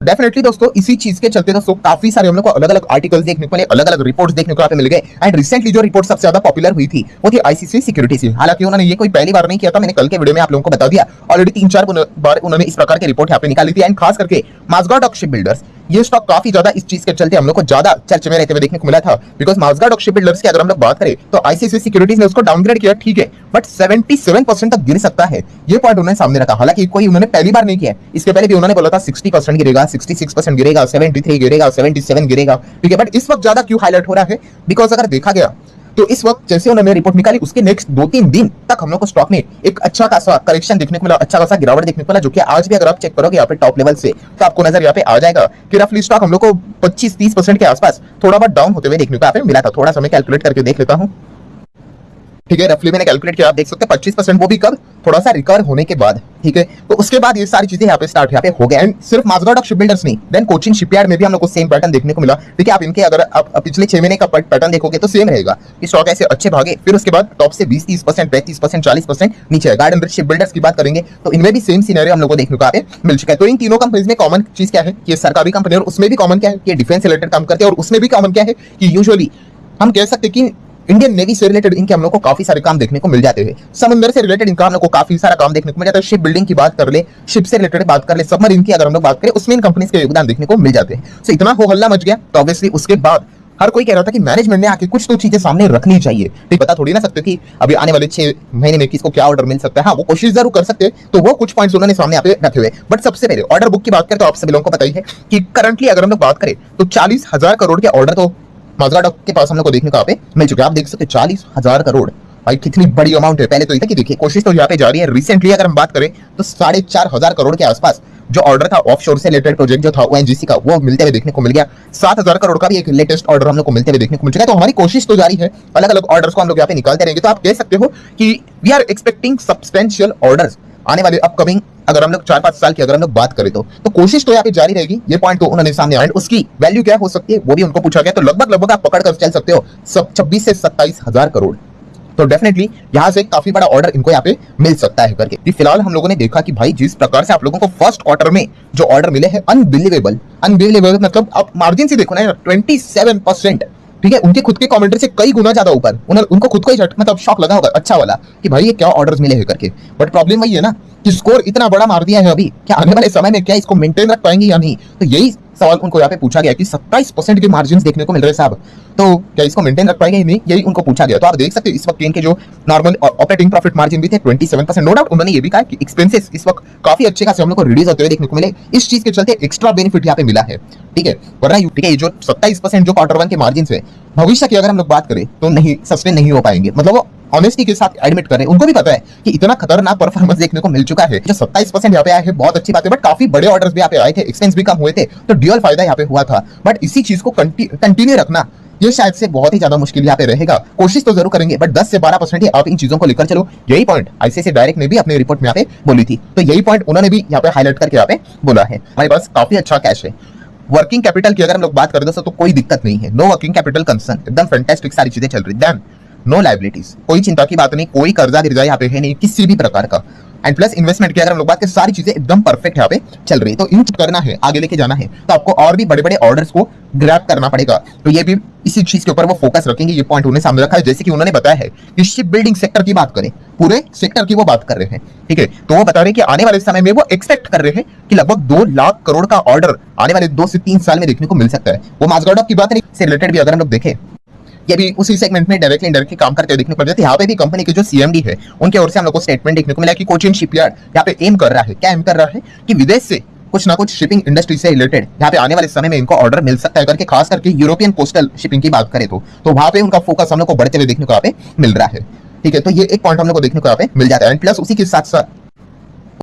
Definitely दोस्तों इसी चीज के चलते दोस्तों काफी सारे हम लोग को अलग अलग आर्टिकल्स देखने को मिले, अलग अलग रिपोर्ट्स देखने को यहाँ पे मिल गए। एंड रिसेंटली जो रिपोर्ट सबसे ज्यादा पॉपुलर हुई थी वो थी आईसीसी सिक्योरिटीज की। हालांकि उन्होंने ये कोई पहली बार नहीं किया था, मैंने कल के वीडियो में आप लोगों को बता दिया। ऑलरेडी 3-4 बार उन्होंने इस प्रकार के रिपोर्ट यहाँ पे निकाली थी। एंड खास करके माज़गार्ड शिप बिल्डर्स, ये स्टॉक काफी ज्यादा इस चीज के चलते हम लोग को ज्यादा चर्चे में रहते हुए देखने को मिला था। बिकॉज माज़गार्ड शिप बिल्डर्स की अगर हम लोग बात करें तो आईसीसी सिक्योरिटीज ने उसको डाउनग्रेड किया, ठीक है, बट 77% तक गिर सकता है, ये पॉइंट उन्होंने सामने रखा। हालांकि कोई उन्होंने पहली बार नहीं किया, इसके पहले भी उन्होंने बोला था 60% गिरेगा, 66% गिरेगा, 73 गिरेगा, 77 गिरेगा, ठीक है। बट इस वक्त ज्यादा क्यों हाईलाइट हो रहा है? बिकॉज अगर देखा गया तो इस वक्त जैसे उन्होंने रिपोर्ट निकाली उसके नेक्स्ट 2-3 दिन तक हम लोग को स्टॉक में एक अच्छा खासा करेक्शन देखने को मिला, अच्छा खासा गिरावट देखने को मिला, जो कि आज भी अगर आप चेक करोगे यहाँ पे टॉप लेवल से तो आपको नजर यहाँ पे आ जाएगा कि रफली स्टॉक हम लोग को 25-30% के आसपास थोड़ा बहुत डाउन होते हुए देखने को यहाँ पे मिला था। थोड़ा सा मैं कैलकुलेट करके देख लेता हूँ, ठीक है। रफली मैंने कैलकुलेट किया, आप देख सकते हैं 25%, वो भी कब? थोड़ा सा रिकवर होने के बाद, ठीक है। तो उसके बाद ये सारी चीजें यहाँ पे स्टार्ट यहाँ पे हो गए। एंड सिर्फ माज़गार्ड शिप बिल्डर्स नहीं, देन कोचिन शिपयार्ड में भी हम लोग को सेम पैटर्न देखने को मिला, ठीक है। आप इनके अगर आप पिछले 6 महीने का पैटर्न देखोगे तो सेम रहेगा कि स्टॉक ऐसे अच्छे भागे, फिर उसके बाद टॉप से 20-30%, 35%, 40% नीचे है। गार्डन शिप बिल्डर्स की बात करेंगे तो इनमें भी सेम सिनेरियो हम लोग को देखने को यहाँ पे मिल चुका है। तो इन तीनों कंपनीज में कॉमन चीज क्या है कि ये सरकारी कंपनी, और उसमें भी कॉमन क्या है कि डिफेंस रिलेटेड काम करते हैं, और उसमें भी कॉमन क्या है कि यूजुअली हम कह सकते हैं कि इंडियन नेवी से रिलेटेड इनके हम लोग को काफी सारे काम देखने को मिल जाते हैं। समुद्र से रिलेटेड इनका हम लोग को काफी सारा काम देखने को मिल जाता है। शिप बिल्डिंग की बात कर ले, शिप से रिलेटेड बात कर ले, सबमरीन की अगर हम लोग बात करें उसमें इन कंपनीज के योगदान देखने को मिल जाते हैं। सो इतना हो हल्ला मच गया तो ऑब्वियसली उसके बाद हर कोई कह रहा था कि मैनेजमेंट ने आके कुछ तो चीजें सामने रखनी चाहिए। तो बता थोड़ी ना सकते कि अभी आने वाले 6 महीने में किसको क्या ऑर्डर मिल सकता है। हाँ, वो कोशिश जरूर कर सकते हैं, तो वो कुछ पॉइंट्स उन्होंने सामने यहाँ पे रखे हुए। बट सबसे पहले ऑर्डर बुक की बात करें तो आप सभी लोगों को पता ही है कि करंटली अगर हम लोग बात करें तो 40,000 करोड़ के ऑर्डर तो माज़गार्ड के पास हम लोग को देखने को यहाँ पे मिल चुका है। आप देख सकते हैं 40,000 करोड़, भाई कितनी बड़ी अमाउंट है। पहले तो ये था कि देखिए कोशिश तो यहाँ पे जारी है। रिसेंटली अगर हम बात करें तो 4,500 करोड़ के आसपास जो ऑर्डर था ऑफशोर से रिलेटेड प्रोजेक्ट जो था ओएनजीसी का, वो मिलते हुए देखने को मिल गया। 7,000 करोड़ का भी एक लेटेस्ट ऑर्डर हम लोग को मिलते हुए देखने को मिल चुका है। तो हमारी कोशिश तो जारी है, अलग अलग ऑर्डर्स को हम लोग यहाँ पे निकालते रहेंगे। तो आप कह सकते हो कि we are expecting substantial orders आने वाले अपकमिंग, अगर हम लोग 4-5 साल की अगर हम लोग बात करें तो कोशिश तो यहाँ पे जारी रहेगी। ये पॉइंट तो उन्होंने सामने आया। उसकी वैल्यू क्या हो सकती है वो भी उनको पूछा गया, तो लगभग आप पकड़ कर चल सकते हो 26 से 27,000 करोड़। तो डेफिनेटली यहाँ से काफी बड़ा ऑर्डर इनको यहाँ पे मिल सकता है करके। फिलहाल हम लोगों ने देखा कि भाई जिस प्रकार से आप लोगों को फर्स्ट क्वार्टर में जो ऑर्डर मिले हैं, अनबिलीवेबल मतलब आप मार्जिन से देखो ना 27%, ठीक है। उनके खुद के कमेंट्री से कई गुना ज्यादा ऊपर, उनको खुद को ही मतलब शॉक लगा होगा अच्छा वाला कि भाई ये क्या ऑर्डर्स मिले हैं करके। बट प्रॉब्लम वही है ना कि स्कोर इतना बड़ा मार दिया है अभी, क्या आने वाले समय में क्या इसको मेंटेन रख पाएंगे या नहीं? तो यही सवाल उनको यहाँ पे पूछा गया कि 27% के मार्जिन देखने को मिल रहे हैं साहब, तो क्या इसको मेंटेन रख पाएंगे नहीं, यही उनको पूछा गया। तो आप देख सकते हैं इस वक्त इनके जो नॉर्मल ऑपरेटिंग प्रॉफिट मार्जिन भी थे 27%। नो डाउट उन्होंने ये भी कहा कि एक्सपेंसेस इस वक्त काफी अच्छे खासे हम लोग को रिड्यूस होते हुए देखने को मिले, इस चीज के चलते एक्स्ट्रा बेनिफिट यहाँ पे मिला है, ठीक है। वरना ठीक है, जो 27% जो क्वार्टर 1 के मार्जिन है, भविष्य की अगर हम लोग बात करें तो नहीं सस्टेन नहीं हो पाएंगे। मतलब वो ऑनेस्टी के साथ एडमिट कर रहे हैं, उनको भी पता है कि इतना खतरनाक परफॉर्मेंस देखने को मिल चुका है। जो 27% यहाँ पे आए हैं बहुत अच्छी बात है, बट काफी बड़े ऑर्डर्स भी यहाँ पे आए थे, एक्सपेंस भी कम हुए थे, तो ड्यूअल फायदा यहाँ पे हुआ था। बट इसी चीज को कंटिन्यू रखना ये शायद से बहुत ही ज्यादा मुश्किल यहाँ पे रहेगा। कोशिश तो जरूर करेंगे, बट 10 से 12% ही आप इन चीजों को लेकर चलो। यही पॉइंट आईसीआईसीआई डायरेक्ट ने भी अपने रिपोर्ट में यहाँ पे बोली थी, तो यही पॉइंट उन्होंने भी यहाँ पे हाईलाइट करके यहाँ पे बोला है। हमारे पास काफी अच्छा कैश है। वर्किंग कैपिटल की अगर हम लोग बात करें दोस्तों तो कोई दिक्कत नहीं है, नो वर्किंग कैपिटल कंसर्न, एकदम फैंटास्टिक सारी चीजें चल रही। देन नो लायबिलिटीज, कोई चिंता की बात नहीं, कोई कर्जा दिर्जा यहाँ पे है नहीं किसी भी प्रकार का। एंड प्लस इन्वेस्टमेंट की अगर हम लोग बात करें सारी चीजें एकदम परफेक्ट यहाँ पे चल रही है। तो इन करना है, आगे लेके जाना है तो आपको और भी बड़े बड़े ऑर्डर्स को ग्रैब करना पड़ेगा। तो ये भी इसी चीज के ऊपर वो फोकस रखेंगे, ये पॉइंट उन्हें सामने रखा है। जैसे कि उन्होंने बताया है कि शिप बिल्डिंग सेक्टर की बात करें, पूरे सेक्टर की वो बात कर रहे हैं, ठीक है। तो वो बता रहे हैं कि आने वाले समय में वो एक्सपेक्ट कर रहे हैं कि लगभग 2 लाख करोड़ का ऑर्डर आने वाले 2 से 3 साल में देखने को मिल सकता है। वो माज़गार्ड की बात नहीं से रिलेटेड भी अगर हम लोग देखें, ये भी उसी सेगमेंट में डायरेक्टली इनडायरेक्टली काम करते हुए देखने को मिल जाते हैं। यहाँ पे भी कंपनी के जो सीएमडी है उनके ओर से हम लोग को स्टेटमेंट देखने को मिला कि कोचिन शिपयार्ड यहाँ पे एम कर रहा है, क्या एम कर रहा है कि विदेश से कुछ ना कुछ शिपिंग इंडस्ट्री से रिलेटेड यहाँ पे आने वाले समय में इनको ऑर्डर मिल सकता है करके, खास करके यूरोपियन कोस्टल शिपिंग की बात करें तो वहां पे उनका फोकस हम लोग को बढ़ते हुए देखने को यहाँ पे मिल रहा है, ठीक है। तो ये एक पॉइंट हम लोग को देखने को यहाँ पे मिल जाता है। प्लस उसी के साथ साथ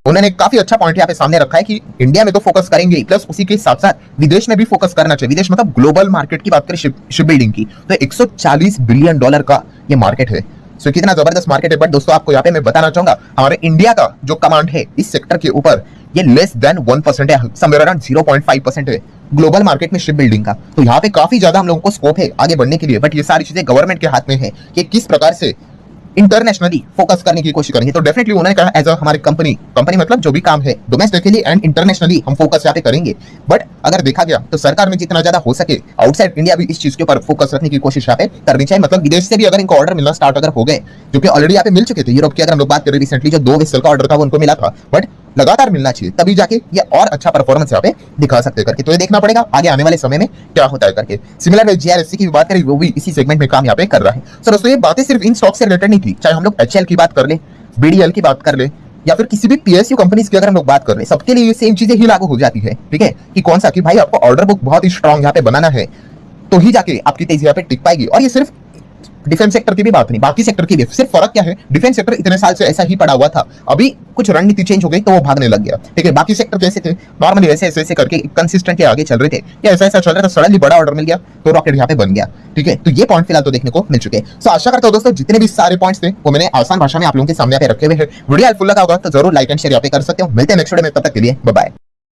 उन्होंने काफी अच्छा पॉइंट यहाँ पे सामने रखा है कि इंडिया में तो फोकस करेंगे, प्लस उसी के साथ साथ विदेश में भी फोकस करना चाहिए। विदेश मतलब ग्लोबल मार्केट की बात करें शिप बिल्डिंग की तो $140 बिलियन का ये मार्केट है। सो कितना जबरदस्त मार्केट है। बट दोस्तों आपको यहाँ पे मैं बताना चाहूंगा हमारे इंडिया का जो कमांड है इस सेक्टर के ऊपर ये लेस देन 1% है, समवेयर अराउंड 0.5% है ग्लोबल मार्केट में शिप बिल्डिंग का। तो यहाँ पे काफी ज्यादा हम लोगों को स्कोप है आगे बढ़ने के लिए। बट ये सारी चीजें गवर्नमेंट के हाथ में है कि किस प्रकार से इंटरनेशनली फोकस करने की कोशिश करेंगे। तो डेफिनेटली उन्होंने कहा एज अ हमारी कंपनी कंपनी मतलब जो भी काम है डोमेस्टिकली एंड इंटरनेशनली हम फोकस यहाँ पे करेंगे। बट अगर देखा गया तो सरकार में जितना ज्यादा हो सके आउटसाइड इंडिया भी इस चीज के ऊपर फोकस रखने की कोशिश यहाँ पे करनी चाहिए। मतलब विदेश से भी अगर इनको ऑर्डर मिलना स्टार्ट अगर हो गए, जो कि ऑलरेडी यहाँ पे मिल चुके थे। यूरोप की अगर हम लोग बात करें रिसेंटली जो 2 वेसल का ऑर्डर था वो उनको मिला था, बट लगातार मिलना चाहिए तभी जाके ये और अच्छा परफॉर्मेंस यहाँ पे दिखा सकते करके। तो ये देखना पड़ेगा आगे आने वाले समय में क्या होता है करके। सिमिलर जीआरएससी की बात करें वो भी इसी सेगमेंट में काम यहाँ पे कर रहा है। सर दोस्तों ये बातें सिर्फ इन स्टॉक से रिलेटेड नहीं थी, चाहे हम लोग एचएल की बात कर ले, बीडीएल की बात कर ले या फिर किसी भी पीएसयू कंपनीज की अगर हम लोग बात कर रहे हैं, सबके लिए ये सेम चीजें ही लागू हो जाती है। ठीक है कि कौन सा कि भाई आपको ऑर्डर बुक बहुत ही स्ट्रांग यहाँ पे बनाना है तो ही जाके आपकी तेजी यहाँ पे टिक पाएगी। और ये सिर्फ डिफेंस सेक्टर की भी बात नहीं, बाकी सेक्टर की भी। सिर्फ फर्क क्या है, डिफेंस सेक्टर इतने साल से ऐसा ही पड़ा हुआ था, अभी कुछ रणनीति चेंज हो गई तो वो भागने लग गया। ठीक है बाकी सेक्टर जैसे थे नॉर्मली ऐसे ऐसे करके कंसिस्टेंटली आगे चल रहे थे, या ऐसा ऐसा चल रहा था, सडनली बड़ा ऑर्डर मिल गया तो रॉकेट यहाँ पे बन गया। ठीक है तो ये पॉइंट फिलहाल तो देखने को मिल चुके हैं। सो आशा करता हूं दोस्तों जितने भी सारे पॉइंट्स थे वो मैंने आसान भाषा में आप लोगों के सामने यहाँ पे रखे हुए हैं। वीडियो हेल्पफुल लगा होगा तो जरूर लाइक एंड शेयर यहाँ पे कर सकते हो। मिलते हैं नेक्स्ट वीडियो में, तब तक के लिए बाय बाय।